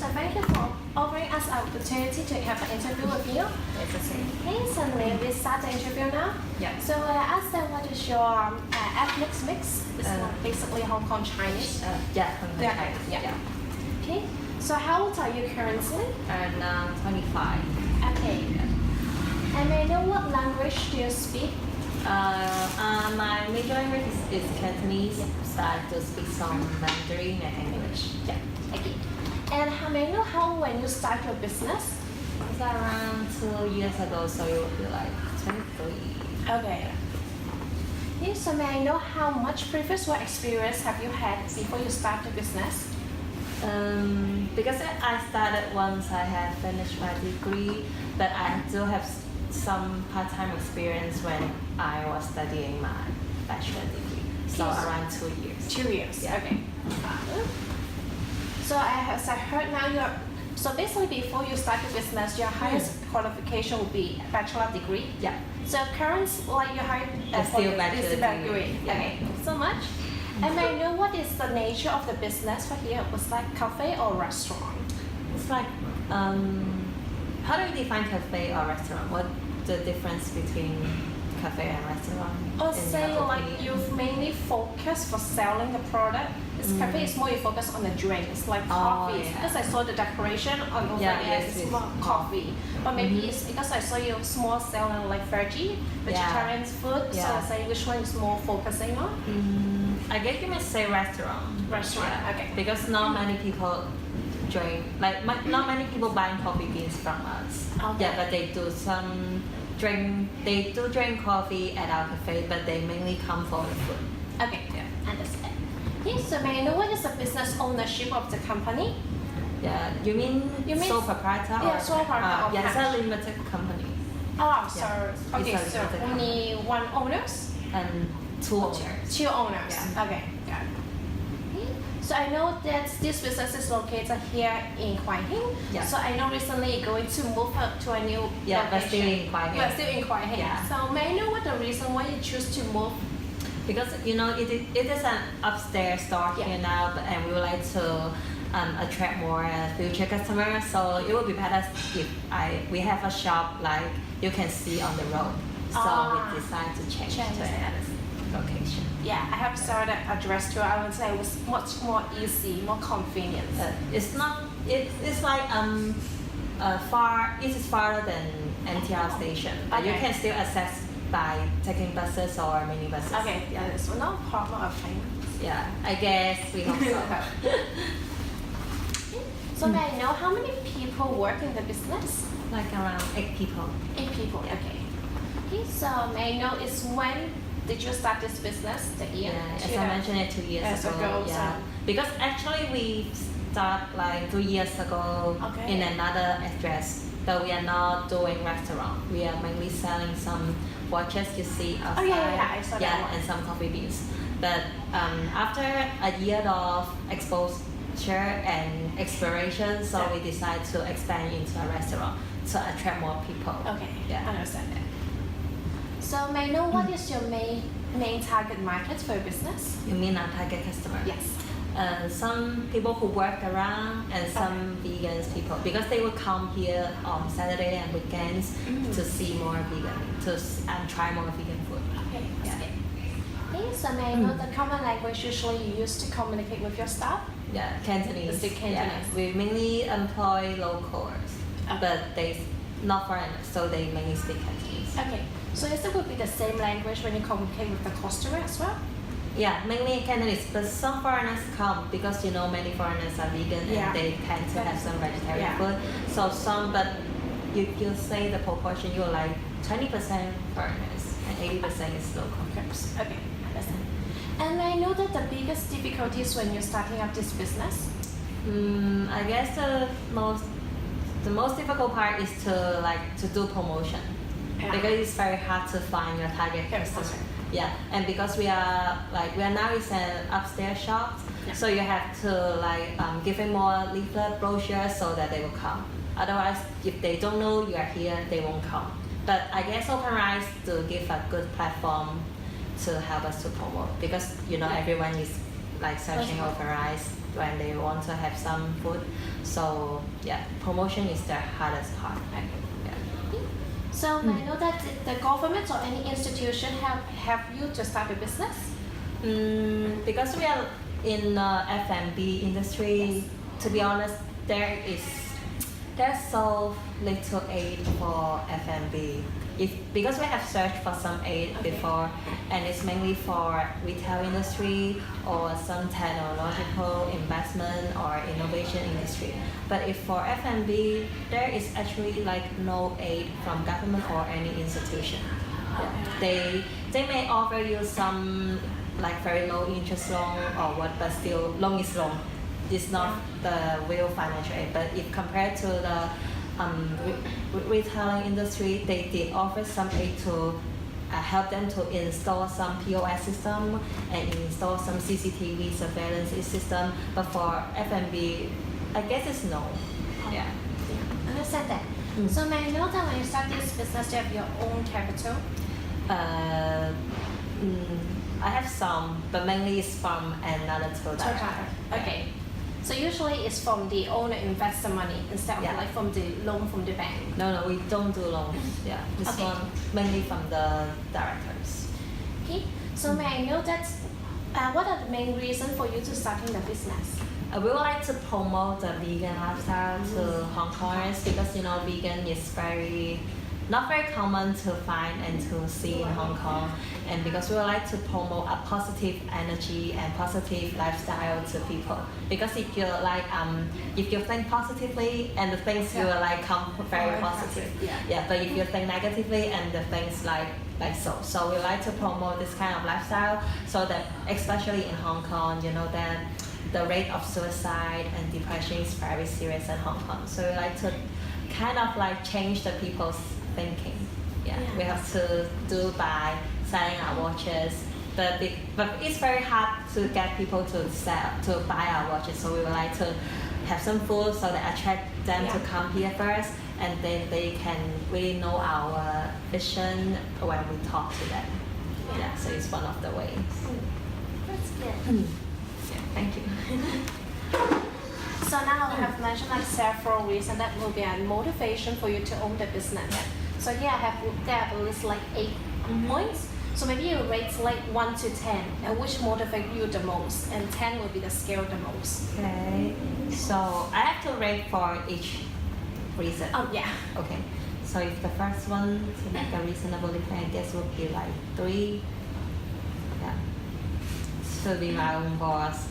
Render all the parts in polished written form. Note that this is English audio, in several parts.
So thank you for offering us an opportunity to have an interview with you. It's the same. Okay, so may we start the interview now? Yeah. So I asked them what is your ethnic mix? It's basically Hong Kong Chinese. Yeah, from the Chinese. Yeah. Okay. So how old are you currently? And 25. Okay. And may I know what language do you speak? My major language is Cantonese, so I do speak some Mandarin and English. Yeah. Okay. And may I know how when you start your business? It's around 2 years ago, so it would be like 23. Okay. Okay, so may I know how much previous work experience have you had before you start the business? Because I started once I had finished my degree, but I still have some part-time experience when I was studying my bachelor degree. So Yes. around 2 years. 2 years. Yeah. Okay. So as I heard now so basically before you start the business, your highest qualification will be bachelor degree. Yeah. So current like your high It's still bachelor degree. Yeah. Okay, thank you so much. And may I know what is the nature of the business for here? Was like cafe or restaurant? It's like, how do you define cafe or restaurant? What the difference between cafe and restaurant? Or in say your like opinion? you've mainly focused for selling the product. This cafe is more you focus on the drinks like coffee. yeah. Because I saw the decoration on over Yeah, there, yes, it's yes. more coffee. But maybe it's because I saw you small selling like vegetarian food. So Yeah. I say which one is more focusing on? I guess you may say restaurant. Restaurant, Yeah. okay. Because not many people drink, like not many people buying coffee beans from us. Okay. Yeah, but they do drink coffee at our cafe, but they mainly come for the food. Okay, Yeah. understand. Okay, so may I know what is the business ownership of the company? Yeah, you mean sole proprietor? Yeah, sole proprietor of Yeah, it's a cash. limited company Oh, so Yeah. okay, It's a so limited only one owners? and 2 owners. 2 owners. Yeah. Okay, got it. Okay. So I know that this business is located here in Kwai Hing. Yeah. So I know recently you're going to move up to a new Yeah, but location. still in Kwai Hing. But still in Kwai Hing. Yeah. So may I know what the reason why you choose to move? Because it is an upstairs store Yeah. here now, and we would like to attract more future customers. So it would be better if we have a shop like you can see on the road. So we decided to change Change to it. another location. Yeah, I have saw the address too. I would say it was much more easy, more convenient. It's not. It's like it is farther than MTR station, but you Okay. can still access by taking buses or minibuses. Okay, Yeah. yeah, so no problem of thing. Yeah. I guess we hope so. So may I know how many people work in the business? Like around 8 people. 8 people. Yeah. Okay. Okay. So may I know is when did you start this business? The year? Yeah, as I mentioned it 2 years Years ago, Yeah, so- because actually we start like 2 years ago Okay. in another address, but we are not doing restaurant. We are mainly selling some watches you see outside. yeah, I saw that one. And some coffee beans. But after a year of exposure and exploration, so Yeah. we decided to expand into a restaurant to attract more people. Okay. Yeah. Understand that. So may I know what is your main target market for your business? You mean our target customer? Yes. Some people who work around and some vegans people because they will come here on Saturday and weekends to see more vegan and try more vegan food. Okay. Yeah. Okay. Okay. So may I know the common language usually you use to communicate with your staff? Yeah, Cantonese. Still Cantonese. Yeah. We mainly employ locals, but they not foreigners, so they mainly speak Cantonese. Okay. So is it would be the same language when you communicate with the customer as well? Yeah, mainly Cantonese, but some foreigners come because many foreigners are vegan Yeah. and they tend to have some vegetarian Yeah. food. So but you say the proportion, you're like 20% foreigners and 80% is local. Okay. Understand. And may I know that the biggest difficulties when you're starting up this business? I guess the most difficult part is to do promotion. Yeah. Because it's very hard to find your target Yeah, customer. customer. Yeah, and because we are now is an upstairs shop, Yeah. so you have to give them more leaflet brochures so that they will come. Otherwise, if they don't know you are here, they won't come. But I guess OpenRice to give a good platform to help us to promote because everyone is searching Okay. OpenRice when they want to have some food. So yeah, promotion is the hardest part. Yeah. So may I know that the government or any institution have you to start a business? Because we are in the F&B industry, to be honest, there's so little aid for F&B. Because we have searched for some aid before, and it's mainly for retail industry or some technological investment or innovation industry. But if for F&B, there is actually like no aid from government or any institution. They may offer you some like very low interest loan or what, but still loan is loan. It's not the real financial aid. But if compared to the retailing industry, they did offer some aid to help them to install some POS system and install some CCTV surveillance system. But for F&B, I guess it's no. Yeah. Understand that. So may I know that when you start this business, you have your own capital? I have some, but mainly it's from another tour director. Okay. So usually it's from the owner investor money instead of like from the loan from the bank. No, we don't do loans. Yeah, this one mainly from the directors. Okay. So may I know that what are the main reasons for you to starting the business? We would like to promote the vegan lifestyle to Hong Kongers because vegan is not very common to find and to see in Hong Kong, and because we would like to promote a positive energy and positive lifestyle to people. Because if you think positively and the things you will like come very positive. But if you think negatively and the things like so we like to promote this kind of lifestyle so that especially in Hong Kong, that the rate of suicide and depression is very serious in Hong Kong. So we like to kind of like change the people's thinking. We have to do by selling our watches, but it's very hard to get people to buy our watches. So we would like to have some food so that attract them to come here first, and then they can really know our vision when we talk to them. So it's one of the ways. That's good. Thank you. So now I have mentioned like several reasons that will be a motivation for you to own the business. So here I have at least like 8 points. So maybe you rate like 1 to 10, and which motivate you the most, and 10 will be the scale the most. Okay. So I have to rate for each reason. Okay. So if the first one to make a reasonable living, I guess would be like 3. To be my own boss.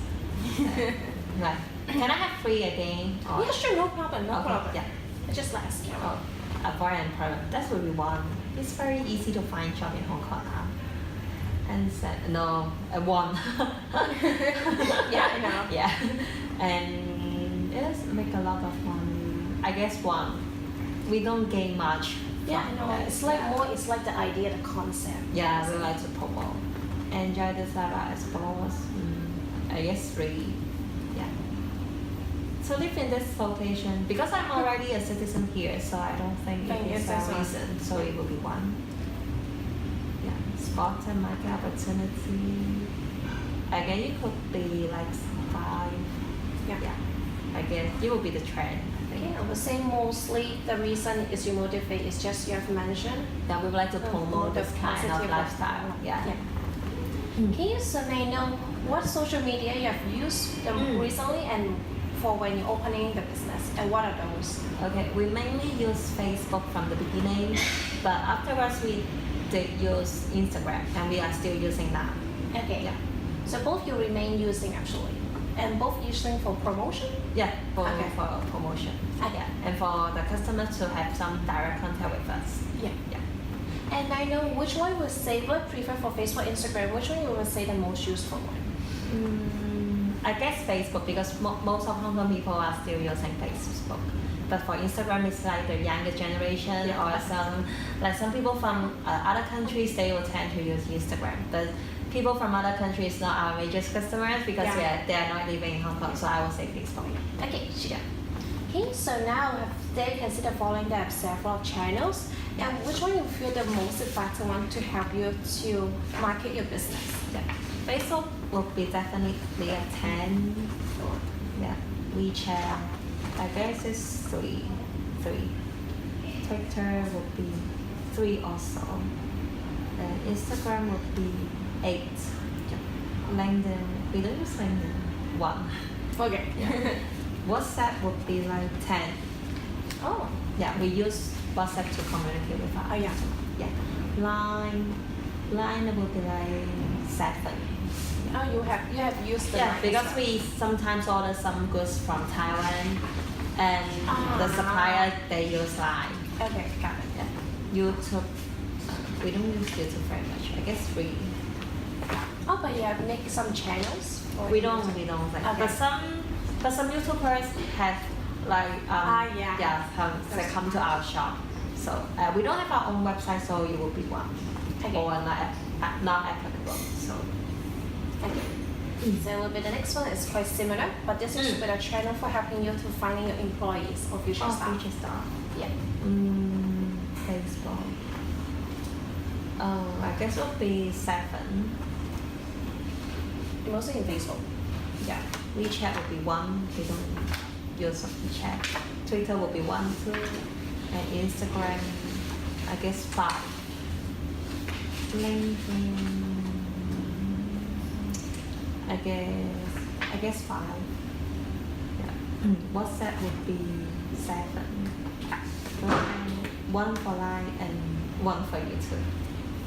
Like, can I have 3 again? Yeah, sure, no problem, no problem. Yeah. Just last. Avoid employment. That's what we want. It's very easy to find job in Hong Kong now. And one. I know. Yeah. And yes, make a lot of money. I guess 1. We don't gain much. I know. It's like more. It's like the idea, the concept. Yeah, we like to promote. Enjoy this life, I suppose. I guess 3. To live in this location, because I'm already a citizen here, so I don't think it is a reason. So it will be 1. Spot and market opportunity. Again, it could be like 5. I guess it will be the trend. Okay, I would say mostly the reason is you motivate is just you have mentioned. We would like to promote this kind of lifestyle. Okay, so may I know what social media you have used recently and for when you're opening the business, and what are those? Okay, we mainly use Facebook from the beginning, but afterwards we did use Instagram, and we are still using that. Okay. So both you remain using actually, and both using for promotion? For promotion. And for the customers to have some direct contact with us. And I know which one would say, prefer for Facebook, Instagram, which one you would say the most useful one? I guess Facebook, because most of Hong Kong people are still using Facebook. But for Instagram, it's like the younger generation or some people from other countries, they will tend to use Instagram. But people from other countries not our major customers because they are not living in Hong Kong, so I will say Facebook. Okay, Okay, so now they consider following the several channels, and which one you feel the most effective one to help you to market your business? Facebook will be definitely a 10. Yeah, WeChat, I guess it's three. Twitter would be 3 also. And Instagram would be 8. LinkedIn, we don't use LinkedIn, 1. Okay. Yeah. WhatsApp would be like 10. Oh. Yeah, we use WhatsApp to communicate with us. Oh yeah. Yeah. Line would be like 7. Oh, you have used the Yeah, line as because well. we sometimes order some goods from Taiwan, and the supplier they use Line. Okay, got it. Yeah. YouTube, we don't use YouTube very much. I guess we Oh, but you have make some channels. For we YouTube? don't like. Okay. But some YouTubers have like yeah. they come to our shop. So we don't have our own website, so it will be 1 Okay. or not applicable. So. Okay. So will be the next one is quite similar, but this is with a channel for helping you to finding your employees or future staff. Future staff. Yeah. Facebook. Oh, I guess it would be 7. Mostly in Facebook. Yeah. WeChat would be 1. We don't use WeChat. Twitter would be 1, 2. And Instagram, I guess 5. LinkedIn, I guess 5. Yeah. WhatsApp would be 7. Line, 1 for Line and 1 for YouTube.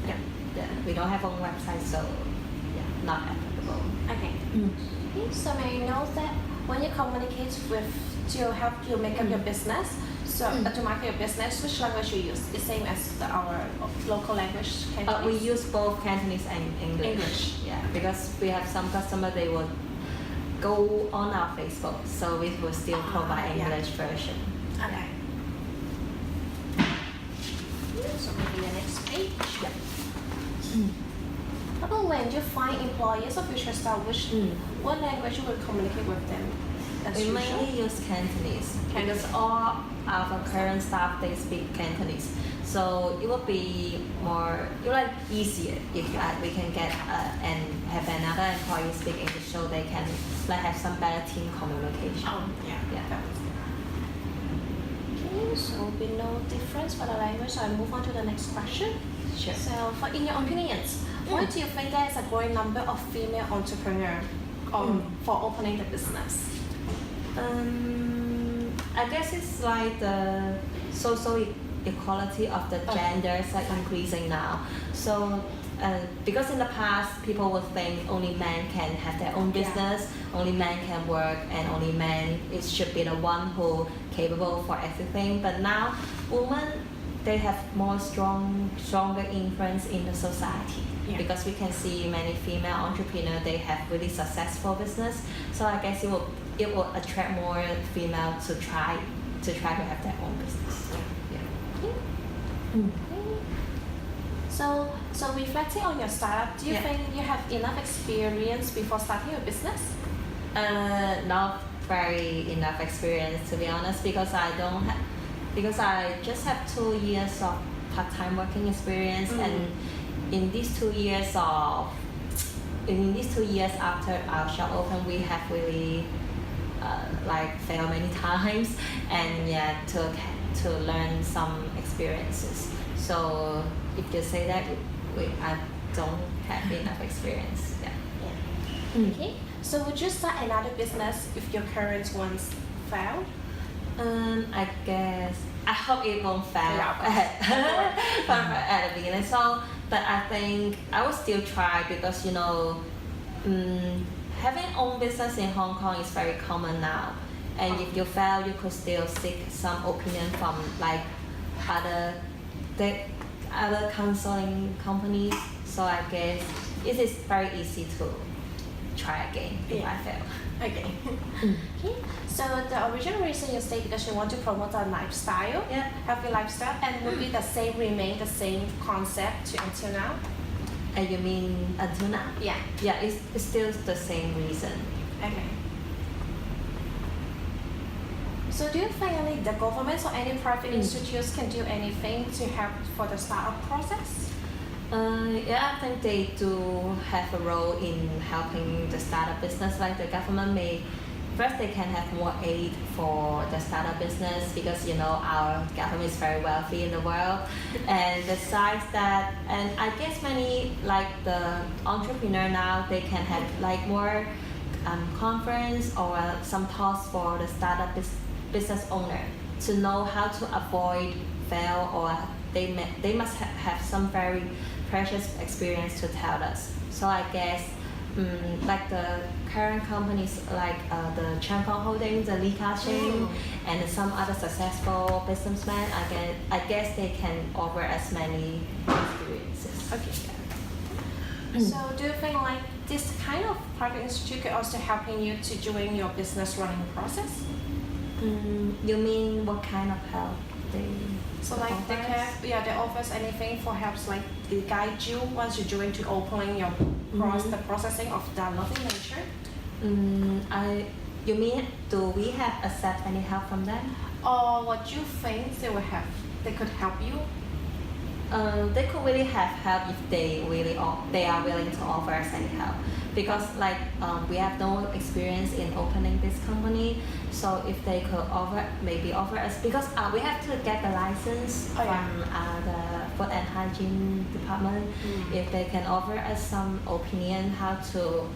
Yeah. We don't have own website, so yeah, not applicable. Okay. Okay. So may I know that when you communicate with to help you make up your business, so to market your business, which language you use? The same as our local language, Cantonese? We use both Cantonese and English. Yeah, because we have some customer they will go on our Facebook, so we will still provide English version. Okay. So maybe the next page. Yeah. How about when you find employees or future staff, what language you will communicate with them? As We usual? mainly use Cantonese because all our current staff they speak Cantonese. So it would be easier if we can get and have another employee speak English, so they can have some better team communication. Yeah. That was good. Okay, so be no difference for the language. So I move on to the next question. Sure. So, in your opinions, why do you think there is a growing number of female entrepreneurs for opening the business? I guess it's like the social equality of the genders are increasing now. So because in the past people would think only men can have their own business, only men can work, and only men should be the one who capable for everything. But now women they have more stronger influence in the society. Yeah. Because we can see many female entrepreneurs they have really successful business. So I guess it will attract more female to try to have their own business. Yeah. Okay. So reflecting on your startup, do you think you have enough experience before starting your business? Not very enough experience to be honest, because I just have 2 years of part-time working experience, and in these 2 years after our shop opened, we have really failed many times, and to learn some experiences. So if you say that, I don't have enough experience. Yeah. Okay. So would you start another business if your current ones failed? I guess I hope it won't fail Yeah. at the beginning. So, but I think I will still try because having own business in Hong Kong is very common now. And if you fail, you could still seek some opinion from other counseling companies. So I guess it is very easy to try again if I fail. Okay. Okay. So the original reason you stay because you want to promote a lifestyle, healthy lifestyle, and would be remain the same concept until now? You mean until now? Yeah. Yeah, it's still the same reason. Okay. So do you think any the government or any private institutes can do anything to help for the startup process? I think they do have a role in helping the startup business. Like the government may first they can have more aid for the startup business because our government is very wealthy in the world, and besides that, and I guess many like the entrepreneur now they can have like more conference or some talks for the startup business owner to know how to avoid fail, or they must have some very precious experience to tell us. So I guess like the current companies like the Chanfeng Holdings, the Li Ka-shing, and some other successful businessmen, I guess they can offer as many experiences. Okay. So do you think like this kind of private institute could also helping you to during your business running process? You mean what kind of help they So like they can, they offers anything for helps like they guide you once you're doing to opening your the processing of the loving nature. You mean do we have accept any help from them? Or what you think they could help you? They could really have help if they are willing to offer us any help, because like we have no experience in opening this company, so if they could offer us, because we have to get the license from the food and hygiene department. If they can offer us some opinion how to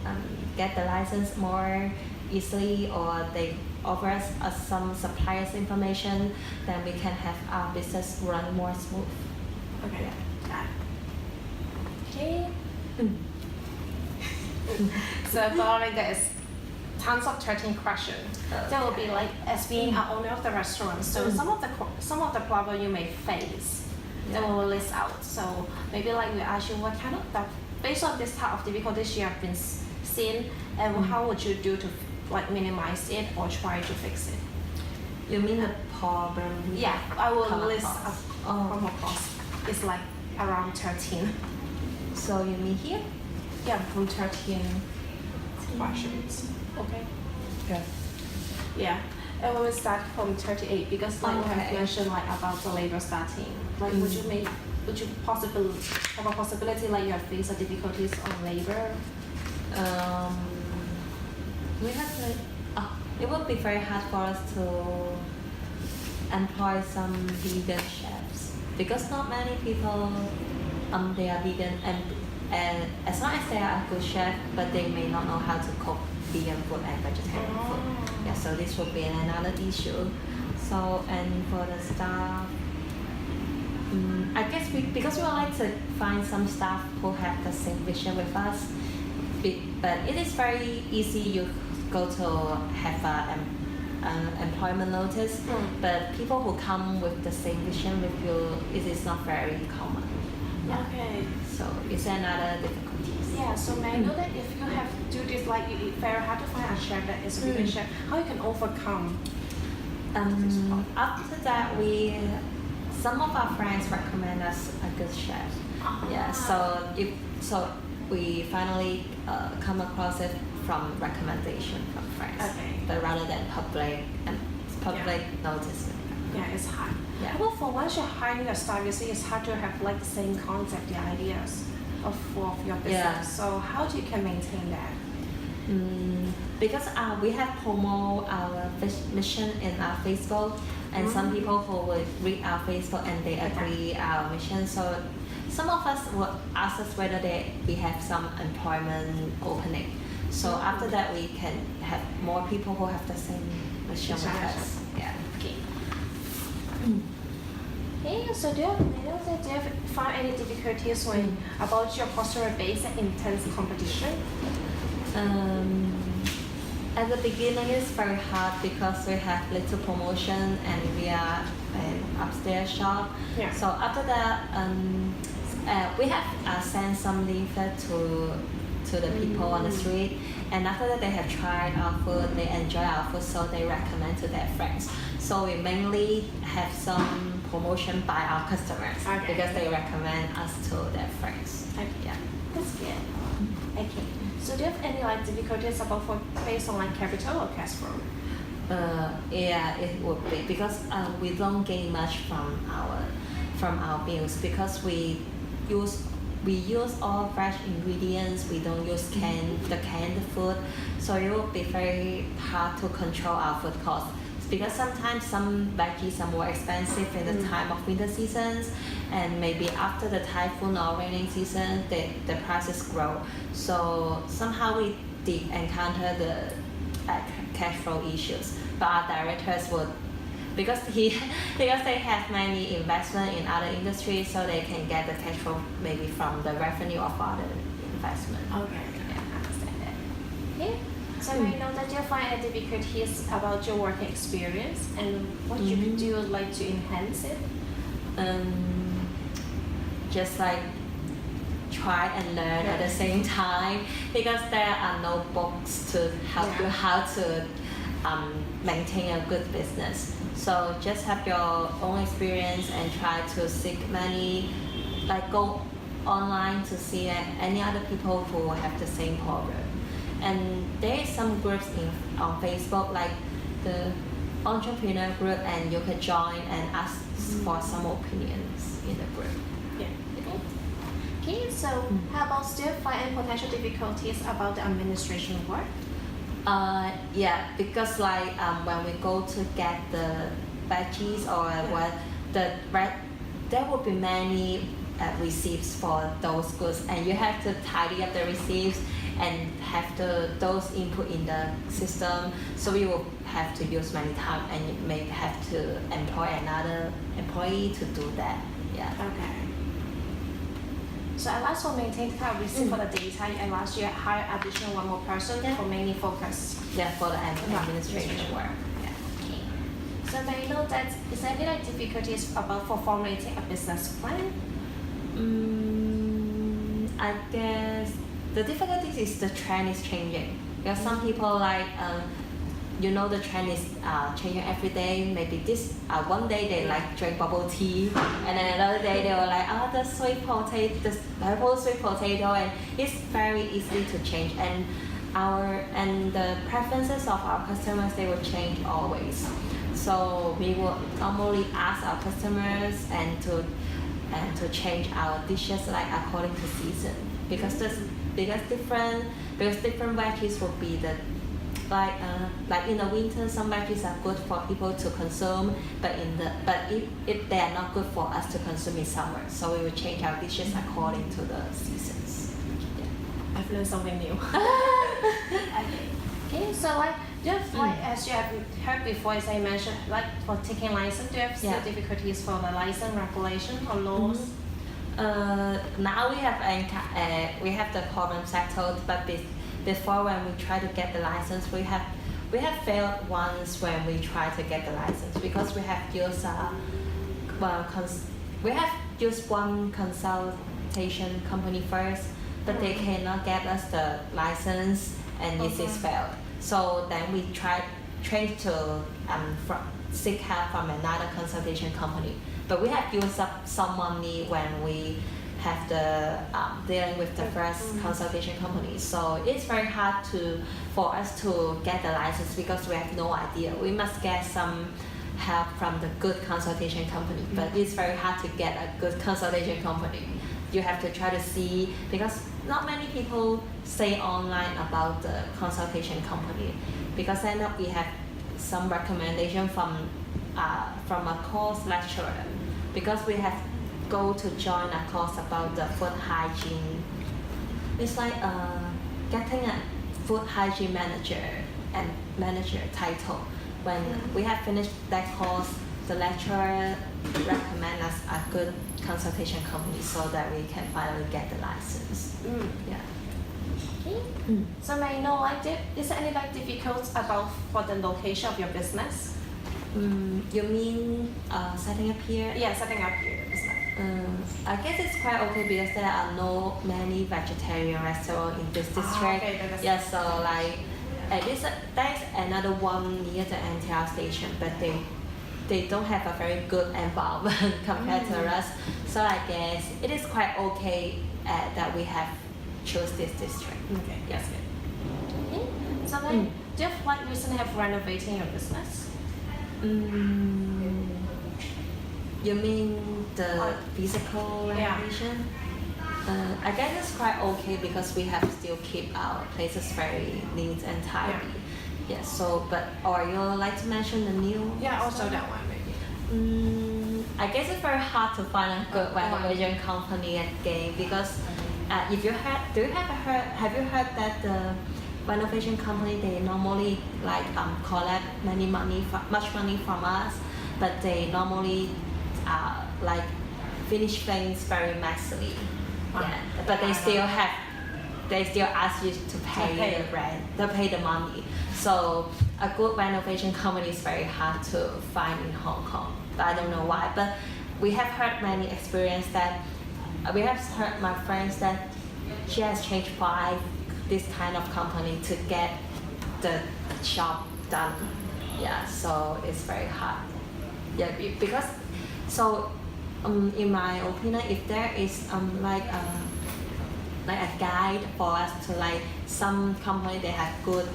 get the license more easily, or they offer us some suppliers information, then we can have our business run more smooth. Okay. Got it. Okay. So following there is tons of 13 questions. That will be like as being an owner of the restaurant. So some of the problem you may face, they will list out. So maybe like we ask you what kind of based on this type of difficulties you have been seen, and how would you do to like minimize it or try to fix it? You mean the problem? Yeah, I will list across. from across. It's like around 13. So you mean here? Yeah, from 13 questions. Okay. Good. Yeah, and we will start from 38 because like we have mentioned like about the labor starting. Like would you possibly have a possibility like you have faced difficulties on labor? We have to. It would be very hard for us to employ some vegan chefs, because not many people they are vegan, and as long as they are a good chef, but they may not know how to cook vegan food and vegetarian food. Yeah, so this would be another issue. So, and for the staff, I guess because we would like to find some staff who have the same vision with us, but it is very easy. You go to have an employment notice, but people who come with the same vision with you, it is not very common. Yeah. Okay. So it's another difficulty. Yeah, so may I know that if you have to do this, like it's very hard to find a chef that is a vegan chef, how you can overcome this problem? After that, some of our friends recommend us a good chef. Yeah, so we finally come across it from recommendation from friends, but rather than public notice. Yeah, it's hard. Yeah. Well, for once you're hiring your staff, you see it's hard to have like the same concept, the ideas of your business. Yeah. So how do you can maintain that? Because we have promote our mission in our Facebook, and some people who would read our Facebook and they agree our mission. So some of us will ask us whether we have some employment opening. So after that, we can have more people who have the same mission with us. Yeah. Okay. Okay, so do you have found any difficulties when about your customer base and intense competition? At the beginning, it's very hard because we have little promotion and we are an upstairs shop. Yeah. So after that, we have sent some leaflet to the people on the street, and after that they have tried our food, they enjoy our food, so they recommend to their friends. So we mainly have some promotion by our customers because they recommend us to their friends. Okay. Yeah. That's good. Okay. So do you have any like difficulties about based on like capital or cash flow? Yeah, it would be because we don't gain much from our bills, because we use we use all fresh ingredients. We don't use canned food, so it will be very hard to control our food costs. Because sometimes some veggies are more expensive in the time of winter seasons, and maybe after the typhoon or raining season, the prices grow. So somehow we did encounter the cash flow issues. But our directors would, because they have many investment in other industries, so they can get the cash flow maybe from the revenue of other investment. Okay, I understand that. Okay. So I know that you find any difficulties about your working experience, and what you could do like to enhance it? Just like try and learn at the same time, because there are no books to help you how to maintain a good business. So just have your own experience and try to seek many, like go online to see any other people who have the same problem. And there is some groups on Facebook, like the entrepreneur group, and you can join and ask for some opinions in the group. Yeah. Okay, so how about still find any potential difficulties about the administration work? Yeah, because like when we go to get the veggies or what there will be many receipts for those goods, and you have to tidy up the receipts and have those input in the system. So we will have to use many time, and you may have to employ another employee to do that. Yeah. Okay. So I also maintain kind of receipt for the data, and last year hire additional one more person for mainly focus. Yeah, for the administration work. Yeah. Okay. So may I know that is there any like difficulties about for formulating a business plan? I guess the difficulties is the trend is changing, because some people like the trend is changing every day. Maybe this one day they like drink bubble tea, and then another day they were like the purple sweet potato, and it's very easily to change. And the preferences of our customers, they will change always. So we will normally ask our customers and to change our dishes like according to season, because different veggies will be the like in the winter some veggies are good for people to consume, but if they are not good for us to consume in summer, so we will change our dishes according to the seasons. Yeah. I've learned something new. Okay, so like just like as you have heard before, as I mentioned, like for taking license, do you have still difficulties for the license regulation or laws? Now we have the problem settled, but before when we try to get the license, we have failed once when we try to get the license, because we have used one consultation company first, but they cannot get us the license, and this is failed. So then we tried to seek help from another consultation company, but we have used up some money when we have the dealing with the first consultation company. So it's very hard for us to get the license, because we have no idea. We must get some help from the good consultation company, but it's very hard to get a good consultation company. You have to try to see, because not many people say online about the consultation company, because then we have some recommendation from a course lecturer, because we have go to join a course about the food hygiene. It's like getting a food hygiene manager title. When we have finished that course, the lecturer recommend us a good consultation company so that we can finally get the license. Yeah. Okay. So may I know, like, is there any like difficulties about for the location of your business? You mean setting up here? Yeah, setting up your business. I guess it's quite okay, because there are no many vegetarian restaurants in this district. Okay, so like there's another one near the NTR station, but they don't have a very good environment compared to us. So I guess it is quite okay that we have chose this district. Okay, yes, good. Okay. So then, do you like recently have renovating your business? You mean the physical renovation? I guess it's quite okay because we have still keep our places very neat and tidy. Yeah. So, but or you like to mention the new? Yeah, also that one maybe. I guess it's very hard to find a good renovation company again because if you have have you heard that the renovation company they normally like collect much money from us, but they normally like finish things very messily. Yeah, but they still ask you to pay the rent, to pay the money. So a good renovation company is very hard to find in Hong Kong. But I don't know why. But we have heard many experience that we have heard my friends that she has changed 5 this kind of company to get the job done. Yeah, so it's very hard. Yeah, because so in my opinion, if there is like a guide for us to like some company they have good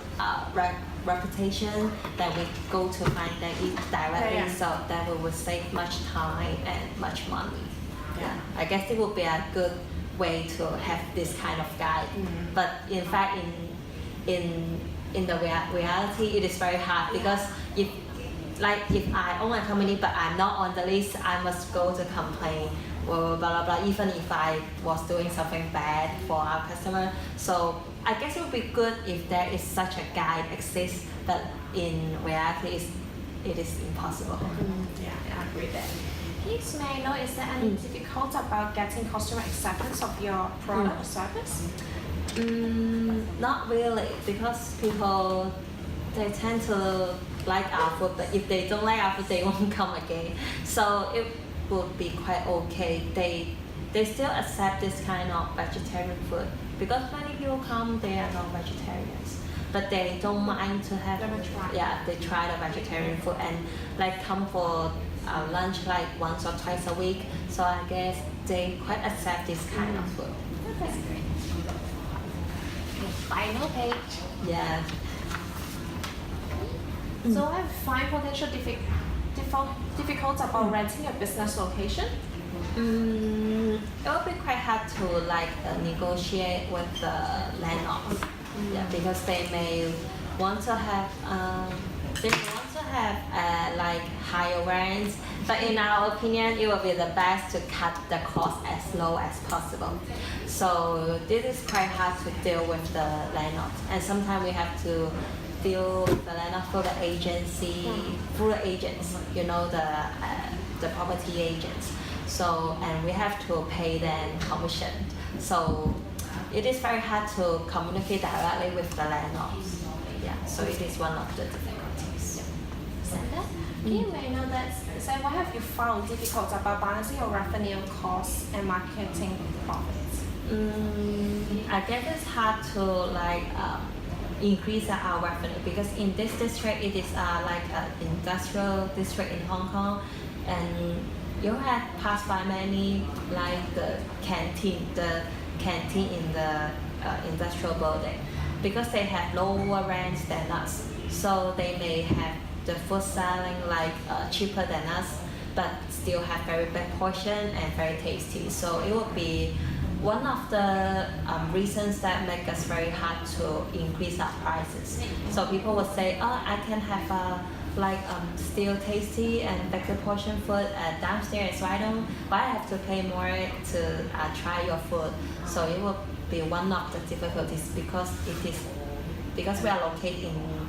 reputation that we go to find them directly, so that we would save much time and much money. Yeah, I guess it would be a good way to have this kind of guide. But in fact, in the reality, it is very hard because if I own a company but I'm not on the list, I must go to complain, blah blah blah, even if I was doing something bad for our customer. So I guess it would be good if there is such a guide exists, but in reality it is impossible. Yeah, I agree there. Please may I know, is there any difficulty about getting customer acceptance of your product or service? Not really, because people they tend to like our food, but if they don't like our food, they won't come again. So it would be quite okay. They still accept this kind of vegetarian food because many people come, they are not vegetarians, but they don't mind to have. They try the vegetarian food and like come for lunch like once or twice a week. So I guess they quite accept this kind of food. That's great. Final page. Yeah. So I have 5 potential difficulties about renting a business location. It will be quite hard to like negotiate with the landlords. Yeah, because they may want to have like higher rents, but in our opinion, it will be the best to cut the cost as low as possible. So this is quite hard to deal with the landlords, and sometimes we have to deal with the landlord through the agency, through the agents, you know, the property agents. So and we have to pay them commission. So it is very hard to communicate directly with the landlords. Yeah, so it is one of the difficulties. Sandra, you may know that. So what have you found difficult about balancing your revenue costs and marketing profits? I guess it's hard to like increase our revenue because in this district it is like an industrial district in Hong Kong, and you have passed by many like the canteen in the industrial building because they have lower rents than us, so they may have the food selling like cheaper than us, but still have very big portion and very tasty. So it would be one of the reasons that make us very hard to increase our prices. So people would say, oh, I can have still tasty and bigger portion food downstairs, so why I have to pay more to try your food? So it will be one of the difficulties because we are located in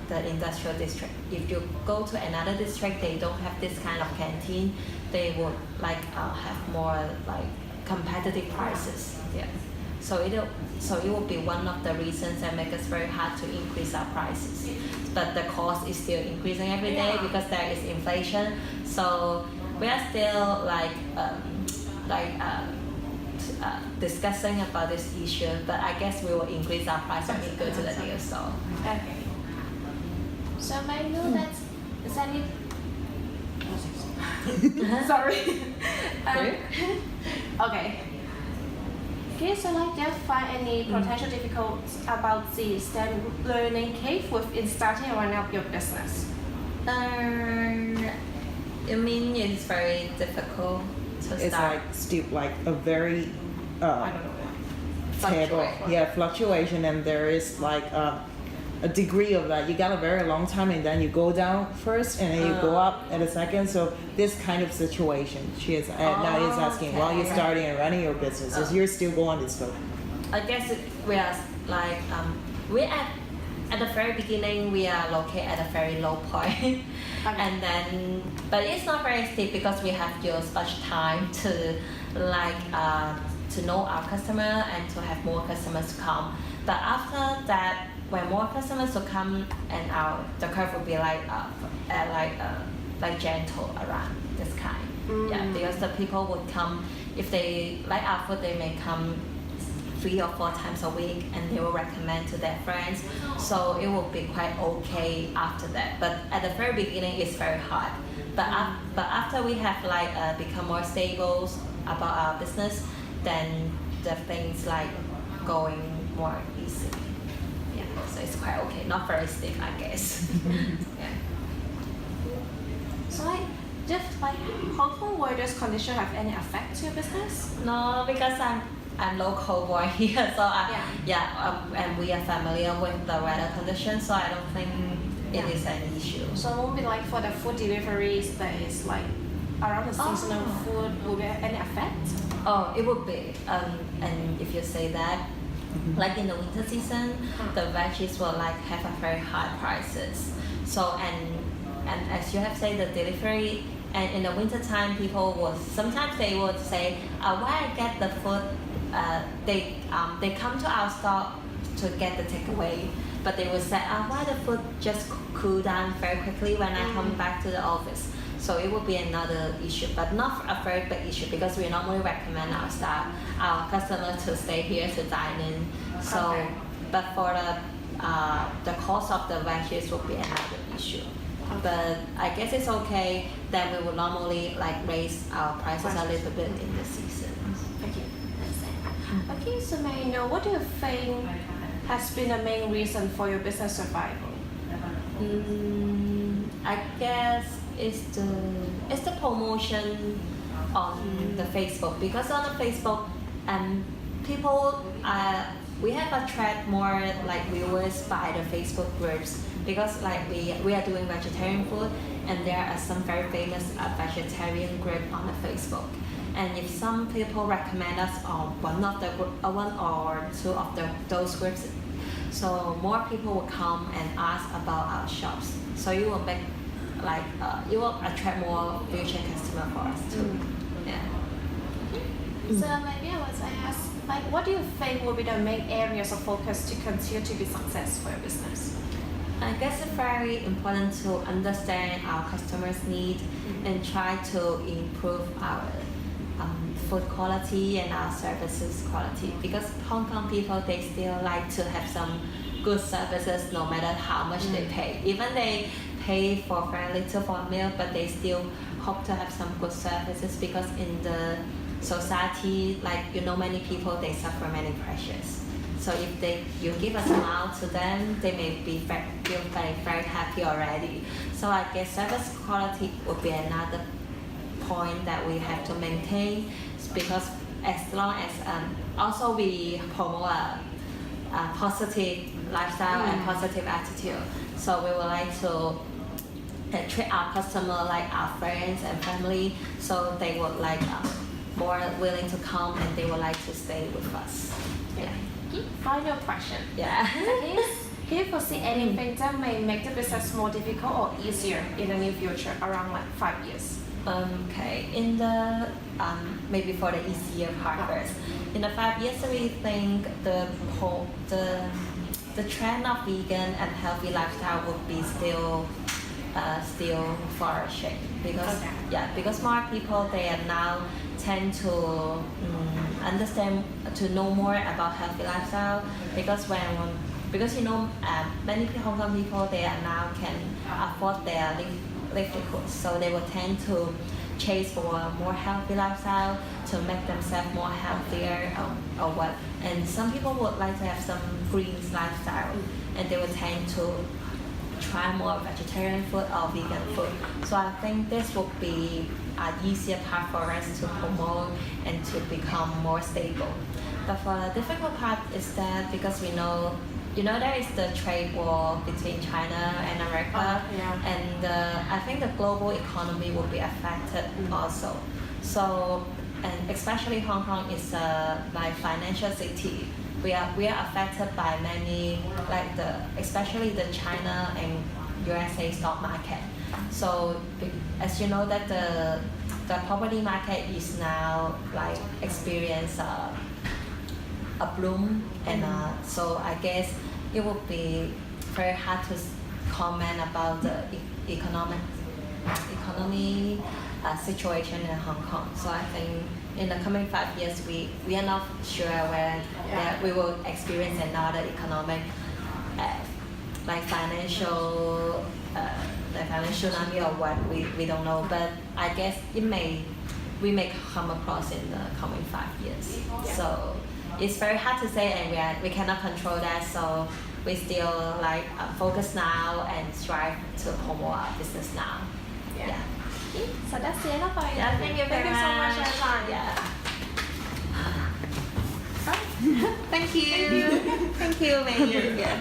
the industrial district. If you go to another district, they don't have this kind of canteen. They would have more like competitive prices. Yeah. So it will be one of the reasons that make us very hard to increase our prices. But the cost is still increasing every day because there is inflation. So we are still discussing about this issue. But I guess we will increase our price when we go to the deal store. Okay. So I know that is any. Sorry. Okay. Okay, so do you find any potential difficulties about the learning curve within starting and running up your business? I mean, it's very difficult to It's start. like still like a very I don't know. table. Yeah, fluctuation, and there is like a degree of that. You got a very long time, and then you go down first, and then you go up at a second. So this kind of situation, she is now is asking while you're starting and running your business, is you're still going this way. I guess we are like we at the very beginning we are located at a very low point, and then but it's not very steep because we have used much time to like to know our customer and to have more customers come. But after that, when more customers will come and the curve will be like gentle around this kind. Yeah, because the people would come if they like our food, they may come 3 or 4 times a week, and they will recommend to their friends. So it will be quite okay after that. But at the very beginning, it's very hard. But after we have like become more stable about our business, then the things like going more easy. Yeah, so it's quite okay. Not very steep, I guess. Yeah. So like, just like Hong Kong weather's condition have any effect to your business? No, because I'm local born here, so and we are familiar with the weather conditions, so I don't think it is an issue. So it won't be like for the food deliveries that is like around the seasonal food, will there any effect? Oh, it would be. And if you say that, like in the winter season, the veggies will like have a very high prices. So and as you have said, the delivery. And in the winter time, people would sometimes they would say, why I get the food? They come to our store to get the takeaway, but they would say, why the food just cool down very quickly when I come back to the office. So it would be another issue, but not a very big issue because we normally recommend our staff, our customers to stay here to dine in. So, but for the cost of the veggies would be another issue. But I guess it's okay that we will normally like raise our prices a little bit in the season. Okay, okay, so may I know what do you think has been the main reason for your business survival? I guess it's the promotion on the Facebook, because on the Facebook people we have attract more like viewers by the Facebook groups, because like we are doing vegetarian food, and there are some very famous vegetarian group on the Facebook. And if some people recommend us on one or two of those groups, so more people will come and ask about our shops. So you will make like you will attract more future customer for us too. Yeah. So maybe I was ask, like, what do you think will be the main areas of focus to continue to be successful for your business? I guess it's very important to understand our customers' need and try to improve our food quality and our services quality, because Hong Kong people, they still like to have some good services no matter how much they pay. Even they pay for very little for a meal, but they still hope to have some good services, because in the society, like many people, they suffer many pressures. So if you give a smile to them, they may feel very happy already. So I guess service quality would be another point that we have to maintain, because as long as also we promote a positive lifestyle and positive attitude. So we would like to treat our customer like our friends and family, so they would like more willing to come and they would like to stay with us. Yeah. Final question. Yeah. Do you foresee anything that may make the business more difficult or easier in the near future, around like 5 years? Okay, in the maybe for the easier part first. In the 5 years, we think the trend of vegan and healthy lifestyle would be still flourishing, because because more people, they are now tend to understand, to know more about healthy lifestyle, because many Hong Kong people, they are now can afford their livelihoods, so they will tend to chase for a more healthy lifestyle to make themselves more healthier or what. And some people would like to have some green lifestyle, and they will tend to try more vegetarian food or vegan food. So I think this would be an easier path for us to promote and to become more stable. But for the difficult part is that because we know, there is the trade war between China and America, and I think the global economy will be affected also. So, and especially Hong Kong is a like financial city. We are affected by many especially the China and USA stock market. So as you know that the property market is now like experience a bloom, and so I guess it would be very hard to comment about the economy situation in Hong Kong. So I think in the coming 5 years, we are not sure when we will experience another economic like financial tsunami or what, we don't know. But I guess we may come across in the coming 5 years. So it's very hard to say, and we cannot control that. So we still like focus now and strive to promote our business now. Yeah. So that's the end of our interview. Yeah, thank you very so much, much. Evan. Yeah. Thank you. Thank you, Ming. Yeah.